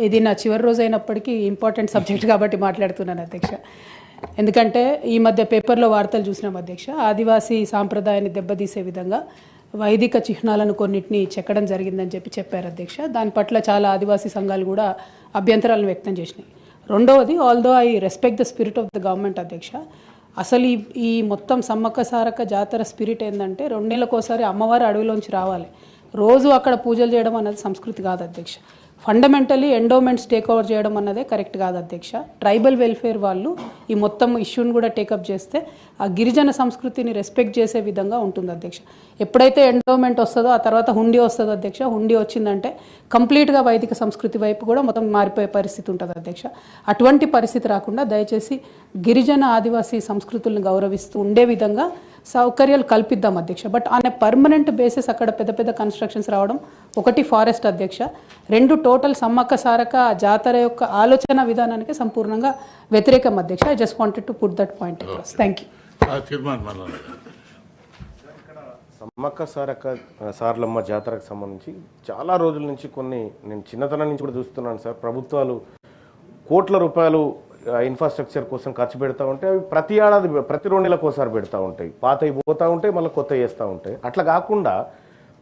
ఇది నా చివరి రోజు అయినప్పటికీ ఇంపార్టెంట్ సబ్జెక్ట్ కాబట్టి మాట్లాడుతున్నాను అధ్యక్ష. ఎందుకంటే ఈ మధ్య పేపర్లో వార్తలు చూసినాం అధ్యక్ష, ఆదివాసీ సాంప్రదాయాన్ని దెబ్బతీసే విధంగా వైదిక చిహ్నాలను కొన్నిటిని చెక్కడం జరిగిందని చెప్పారు అధ్యక్ష. దాని పట్ల చాలా ఆదివాసీ సంఘాలు కూడా అభ్యంతరాలను వ్యక్తం చేసినాయి. రెండవది, although I respect the spirit of the government అధ్యక్ష, అసలు ఈ మొత్తం సమ్మక్క సారక్క జాతర స్పిరిట్ ఏంటంటే 2 నెలలకోసారి అమ్మవారి అడవిలోంచి రావాలి, రోజు అక్కడ పూజలు చేయడం అన్నది సంస్కృతి కాదు అధ్యక్ష. ఫండమెంటలీ ఎండోమెంట్స్ టేక్ ఓవర్ చేయడం అన్నదే కరెక్ట్ కాదు అధ్యక్ష. ట్రైబల్ వెల్ఫేర్ వాళ్ళు ఈ మొత్తం ఇష్యూని కూడా టేకప్ చేస్తే ఆ గిరిజన సంస్కృతిని రెస్పెక్ట్ చేసే విధంగా ఉంటుంది అధ్యక్ష. ఎప్పుడైతే ఎండోమెంట్ వస్తుందో ఆ తర్వాత హుండీ వస్తుందో అధ్యక్ష, హుండీ వచ్చిందంటే కంప్లీట్గా వైదిక సంస్కృతి వైపు కూడా మొత్తం మారిపోయే పరిస్థితి ఉంటుంది అధ్యక్ష. అటువంటి పరిస్థితి రాకుండా దయచేసి గిరిజన ఆదివాసీ సంస్కృతులను గౌరవిస్తూ ఉండే విధంగా సౌకర్యాలు కల్పిద్దాం అధ్యక్ష. But on a permanent basis అక్కడ పెద్ద పెద్ద కన్స్ట్రక్షన్స్ రావడం, ఒకటి ఫారెస్ట్ అధ్యక్ష, 2 టోటల్ సమ్మక్క సారక్క జాతర యొక్క ఆలోచన విధానానికి సంపూర్ణంగా వ్యతిరేకం అధ్యక్ష. I just wanted to put that point across. Thank you. Sammakka Saralamma జాతరకు సంబంధించి చాలా రోజుల నుంచి నేను చిన్నతనం నుంచి కూడా చూస్తున్నాను సార్, ప్రభుత్వాలు కోట్ల రూపాయలు ఇన్ఫ్రాస్ట్రక్చర్ కోసం ఖర్చు పెడతా ఉంటే అవి ప్రతి ఏడాది ప్రతి 2 నెలలకు ఒకసారి పెడతా ఉంటాయి, పాతవి పోతూ ఉంటాయి, మళ్ళీ కొత్త వేస్తూ ఉంటాయి. అట్లా కాకుండా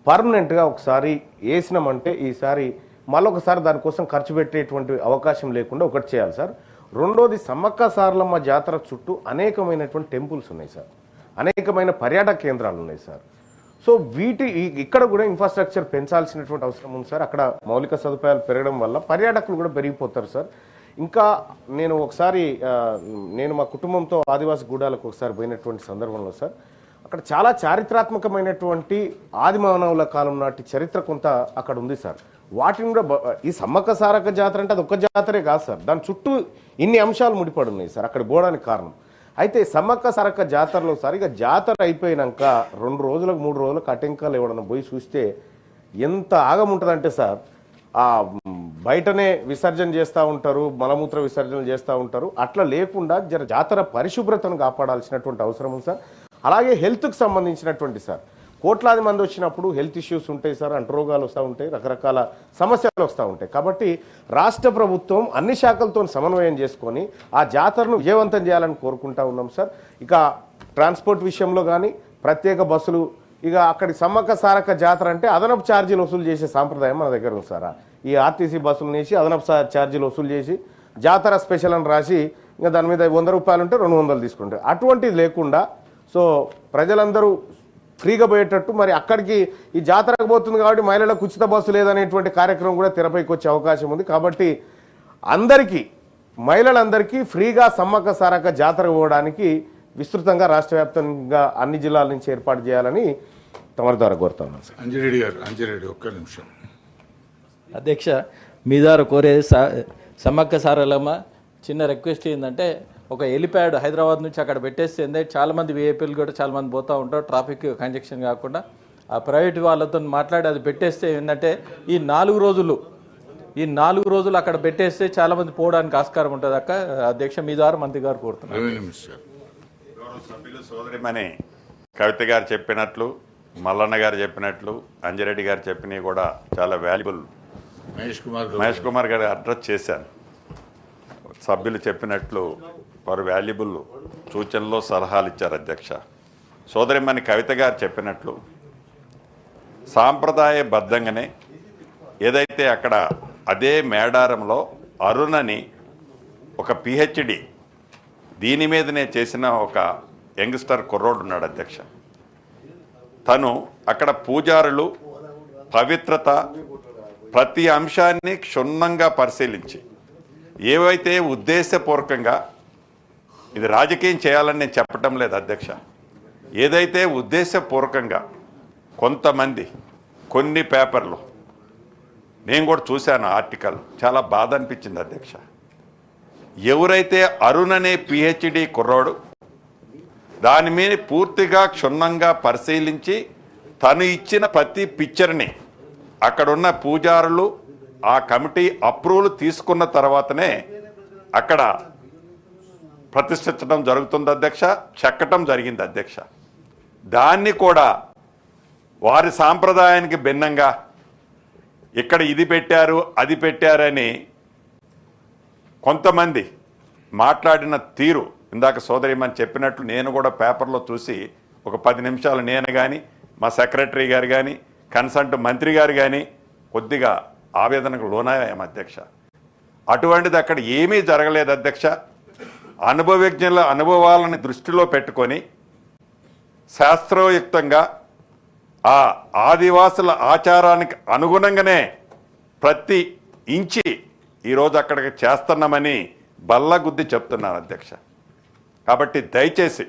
పర్మనెంట్గా ఒకసారి వేసినామంటే ఈసారి మళ్ళొకసారి దానికోసం ఖర్చు పెట్టేటువంటి అవకాశం లేకుండా ఒకటి చేయాలి సార్. రెండోది, సమ్మక్క సారలమ్మ జాతర చుట్టూ అనేకమైనటువంటి టెంపుల్స్ ఉన్నాయి సార్, అనేకమైన పర్యాటక కేంద్రాలు ఉన్నాయి సార్. సో ఇక్కడ కూడా ఇన్ఫ్రాస్ట్రక్చర్ పెంచాల్సినటువంటి అవసరం ఉంది సార్. అక్కడ మౌలిక సదుపాయాలు పెరగడం వల్ల పర్యాటకులు కూడా పెరిగిపోతారు సార్. ఇంకా నేను మా కుటుంబంతో ఆదివాసి గూడాలకు ఒకసారి పోయినటువంటి సందర్భంలో సార్, అక్కడ చాలా చారిత్రాత్మకమైనటువంటి ఆదిమానవుల కాలం నాటి చరిత్ర కొంత అక్కడ ఉంది సార్. వాటిని కూడా ఈ సమ్మక్క సారక్క జాతర అంటే అది ఒక్క జాతరే కాదు సార్, దాని చుట్టూ ఇన్ని అంశాలు ముడిపడి ఉన్నాయి సార్ అక్కడ పోవడానికి కారణం. అయితే సమ్మక్క సారక్క జాతరలో సార్ ఇక జాతర అయిపోయినాక 2 రోజులకు 3 రోజులకు అటెంకాలు ఎవడన్నా పోయి చూస్తే ఎంత ఆగముంటుందంటే సార్, ఆ బయటనే విసర్జన చేస్తూ ఉంటారు, మలమూత్ర విసర్జనలు చేస్తూ ఉంటారు. అట్లా లేకుండా జాతర పరిశుభ్రతను కాపాడాల్సినటువంటి అవసరం ఉంది సార్. అలాగే హెల్త్కి సంబంధించినటువంటి సార్, కోట్లాది మంది వచ్చినప్పుడు హెల్త్ ఇష్యూస్ ఉంటాయి సార్, అంటురోగాలు వస్తూ ఉంటాయి, రకరకాల సమస్యలు వస్తూ ఉంటాయి. కాబట్టి రాష్ట్ర ప్రభుత్వం అన్ని శాఖలతో సమన్వయం చేసుకొని ఆ జాతరను విజయవంతం చేయాలని కోరుకుంటా ఉన్నాం సార్. ఇక ట్రాన్స్పోర్ట్ విషయంలో కానీ ప్రత్యేక బస్సులు, ఇక అక్కడి సమ్మక్క సారక్క జాతర అంటే అదనపు ఛార్జీలు వసూలు చేసే సాంప్రదాయం మన దగ్గర ఉంది సార్. ఈ ఆర్టీసీ బస్సులు వేసి అదనపు ఛార్జీలు వసూలు చేసి జాతర స్పెషల్ అని రాసి ఇంకా దాని మీద 100 రూపాయలు ఉంటే 200 తీసుకుంటారు. అటువంటిది లేకుండా సో ప్రజలందరూ ఫ్రీగా పోయేటట్టు, మరి అక్కడికి ఈ జాతరకు పోతుంది కాబట్టి మహిళలకు ఉచిత బస్సు లేదనేటువంటి కార్యక్రమం కూడా తెరపైకి వచ్చే అవకాశం ఉంది. కాబట్టి మహిళలందరికీ ఫ్రీగా సమ్మక్క సారక్క జాతర పోవడానికి విస్తృతంగా రాష్ట్ర వ్యాప్తంగా అన్ని జిల్లాల నుంచి ఏర్పాటు చేయాలని తమరి ద్వారా కోరుతాను. అంజిరెడ్డి గారు ఒక్క నిమిషం. అధ్యక్ష, మీ ద్వారా కోరేది సమ్మక్క సారలమ్మ చిన్న రిక్వెస్ట్ ఏంటంటే, ఒక హెలిప్యాడ్ హైదరాబాద్ నుంచి అక్కడ పెట్టేస్తే చాలామంది వీఐపీలు కూడా చాలామంది పోతూ ఉంటారు, ట్రాఫిక్ కంజెక్షన్ కాకుండా ఆ ప్రైవేట్ వాళ్ళతో మాట్లాడి అది పెట్టేస్తే ఏంటంటే ఈ 4 రోజులు అక్కడ పెట్టేస్తే చాలామంది పోవడానికి ఆస్కారం ఉంటుంది. అధ్యక్ష, మీ ద్వారా మంత్రి గారు కోరుతున్నారు. సభ్యులు సోదరిమణి కవిత గారు చెప్పినట్లు, మల్లన్న గారు చెప్పినట్లు, అంజిరెడ్డి గారు చెప్పినవి కూడా చాలా వాల్యుబుల్. మహేష్ కుమార్ గారు అడ్రస్ చేశాను. సభ్యులు చెప్పినట్లు వారు వాల్యుబుల్ సూచనలు సలహాలు ఇచ్చారు అధ్యక్ష. సోదరిమణి కవిత గారు చెప్పినట్లు సాంప్రదాయబద్ధంగానే ఏదైతే అక్కడ అదే మేడారంలో అరుణని ఒక పిహెచ్డి దీని మీదనే చేసిన ఒక యంగ్స్టర్ కుర్రోడు ఉన్నాడు అధ్యక్ష. తను అక్కడ పూజారులు పవిత్రత ప్రతి అంశాన్ని క్షుణ్ణంగా పరిశీలించి ఏవైతే ఉద్దేశపూర్వకంగా, ఇది రాజకీయం చేయాలని నేను చెప్పటం లేదు అధ్యక్ష, ఏదైతే ఉద్దేశపూర్వకంగా కొంతమంది కొన్ని పేపర్లు నేను కూడా చూశాను ఆర్టికల్, చాలా బాధ అనిపించింది అధ్యక్ష. ఎవరైతే అరుణ్ అనే పిహెచ్డి కుర్రాడు దాని మీద పూర్తిగా క్షుణ్ణంగా పరిశీలించి తను ఇచ్చిన ప్రతి పిక్చర్ని అక్కడున్న పూజారులు ఆ కమిటీ అప్రూవల్ తీసుకున్న తర్వాతనే అక్కడ ప్రతిష్ఠించడం జరుగుతుంది అధ్యక్ష, చెక్కటం జరిగింది అధ్యక్ష. దాన్ని కూడా వారి సాంప్రదాయానికి భిన్నంగా ఇక్కడ ఇది పెట్టారు అది పెట్టారని కొంతమంది మాట్లాడిన తీరు ఇందాక సోదరిమని చెప్పినట్లు నేను కూడా పేపర్లో చూసి ఒక 10 నిమిషాలు నేను కానీ మా సెక్రటరీ గారు కానీ కన్సల్ట్ మంత్రి గారు కానీ కొద్దిగా ఆవేదనకు లోనయ్యాం అధ్యక్ష. అటువంటిది అక్కడ ఏమీ జరగలేదు అధ్యక్ష. అనుభవజ్ఞుల అనుభవాలను దృష్టిలో పెట్టుకొని శాస్త్రయుక్తంగా ఆ ఆదివాసుల ఆచారానికి అనుగుణంగానే ప్రతి ఇంచి ఈరోజు అక్కడికి చేస్తున్నామని బల్లగుద్ది చెప్తున్నాను అధ్యక్ష. కాబట్టి దయచేసి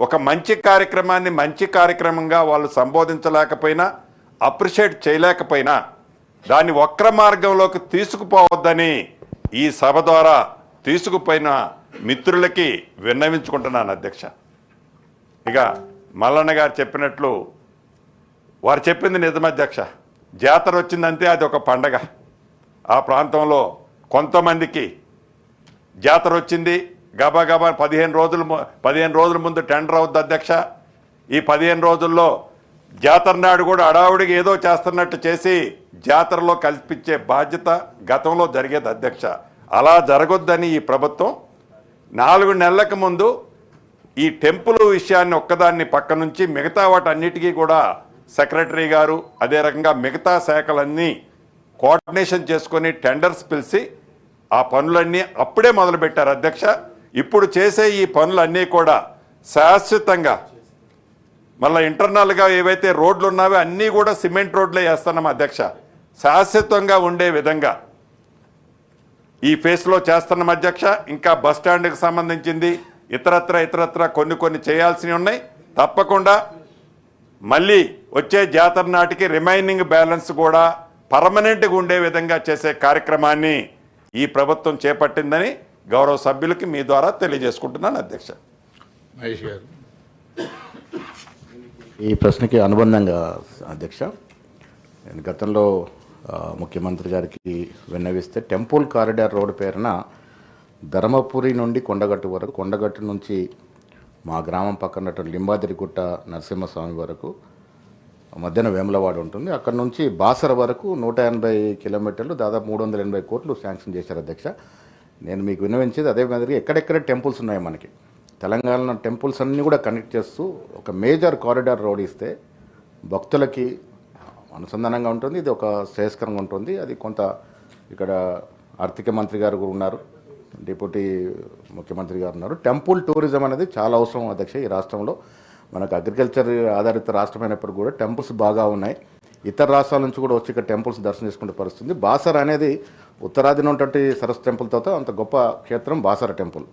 ఒక మంచి కార్యక్రమాన్ని మంచి కార్యక్రమంగా వాళ్ళు సంబోధించలేకపోయినా అప్రిషియేట్ చేయలేకపోయినా దాన్ని వక్ర మార్గంలోకి తీసుకుపోవద్దని ఈ సభ ద్వారా తీసుకుపోయిన మిత్రులకి విన్నవించుకుంటున్నాను అధ్యక్ష. ఇక మల్లన్న గారు చెప్పినట్లు వారు చెప్పింది నిజం అధ్యక్ష. జాతర వచ్చిందంటే అది ఒక పండగ. ఆ ప్రాంతంలో కొంతమందికి జాతర వచ్చింది గబా గబా 15 రోజుల ముందు టెండర్ అవుద్ది అధ్యక్ష. ఈ 15 రోజుల్లో జాతర నాడు కూడా అడావుడికి ఏదో చేస్తున్నట్టు చేసి జాతరలో కల్పించే బాధ్యత గతంలో జరిగేది అధ్యక్ష. అలా జరగొద్దని ఈ ప్రభుత్వం 4 నెలలకు ముందు ఈ టెంపుల్ విషయాన్ని ఒక్కదాన్ని పక్క నుంచి మిగతా వాటన్నిటికీ కూడా సెక్రటరీ గారు అదే రకంగా మిగతా శాఖలన్నీ కోఆర్డినేషన్ చేసుకొని టెండర్స్ పిలిచి ఆ పనులన్నీ అప్పుడే మొదలుపెట్టారు అధ్యక్ష. ఇప్పుడు చేసే ఈ పనులన్నీ కూడా శాశ్వతంగా మళ్ళీ ఇంటర్నల్గా ఏవైతే రోడ్లు ఉన్నావో అన్నీ కూడా సిమెంట్ రోడ్లే వేస్తున్నాం అధ్యక్ష. శాశ్వతంగా ఉండే విధంగా ఈ ఫేస్లో చేస్తున్నాం అధ్యక్ష. ఇంకా బస్ స్టాండ్కి సంబంధించింది ఇతరత్ర కొన్ని చేయాల్సినవి ఉన్నాయి. తప్పకుండా మళ్ళీ వచ్చే జాతర నాటికి రిమైనింగ్ బ్యాలెన్స్ కూడా పర్మనెంట్గా ఉండే విధంగా చేసే కార్యక్రమాన్ని ఈ ప్రభుత్వం చేపట్టిందని గౌరవ సభ్యులకి మీ ద్వారా తెలియజేసుకుంటున్నాను అధ్యక్ష. మహేష్ గారు. ఈ ప్రశ్నకి అనుబంధంగా అధ్యక్ష, నేను గతంలో ముఖ్యమంత్రి గారికి విన్నవిస్తే టెంపుల్ కారిడార్ రోడ్డు పేరున ధర్మపురి నుండి కొండగట్టు వరకు, కొండగట్టు నుంచి మా గ్రామం పక్కన లింబాదిరిగుట్ట నరసింహస్వామి వరకు మధ్యన వేములవాడ ఉంటుంది. అక్కడ నుంచి బాసర వరకు 180 కిలోమీటర్లు దాదాపు 380 కోట్లు శాంక్షన్ చేశారు అధ్యక్ష. నేను మీకు విన్నవించేది అదే మాదిరి ఎక్కడెక్కడ టెంపుల్స్ ఉన్నాయి మనకి తెలంగాణలో టెంపుల్స్ అన్నీ కూడా కనెక్ట్ చేస్తూ ఒక మేజర్ కారిడార్ రోడ్ ఇస్తే భక్తులకి అనుసంధానంగా ఉంటుంది. ఇది ఒక శ్రేయస్కరంగా ఉంటుంది. అది కొంత ఇక్కడ ఆర్థిక మంత్రి గారు కూడా ఉన్నారు, డిప్యూటీ ముఖ్యమంత్రి గారు ఉన్నారు. టెంపుల్ టూరిజం అనేది చాలా అవసరం అధ్యక్ష. ఈ రాష్ట్రంలో మనకు అగ్రికల్చర్ ఆధారిత రాష్ట్రమైనప్పుడు కూడా టెంపుల్స్ బాగా ఉన్నాయి. ఇతర రాష్ట్రాల నుంచి కూడా వచ్చి ఇక్కడ టెంపుల్స్ దర్శనం చేసుకుంటే పరిస్థితుంది. బాసర అనేది ఉత్తరాదిన ఉన్నటువంటి సరస్సు టెంపుల్తో అంత గొప్ప క్షేత్రం బాసర టెంపుల్.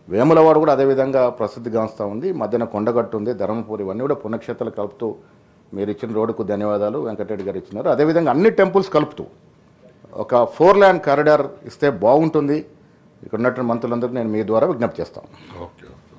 వేములవాడ కూడా అదేవిధంగా ప్రసిద్ధిగాంస్తూ ఉంది. మధ్యన కొండగట్టు ఉంది, ధర్మపురి, ఇవన్నీ కూడా పుణ్యక్షేత్రాలు కలుపుతూ మీరు ఇచ్చిన రోడ్డుకు ధన్యవాదాలు వెంకటరెడ్డి గారు ఇచ్చినారు. అదేవిధంగా అన్ని టెంపుల్స్ కలుపుతూ ఒక 4 లేన్ కారిడార్ ఇస్తే బాగుంటుంది. ఇక్కడ ఉన్నటువంటి మంత్రులందరికీ నేను మీ ద్వారా విజ్ఞప్తి చేస్తాను. ఓకే.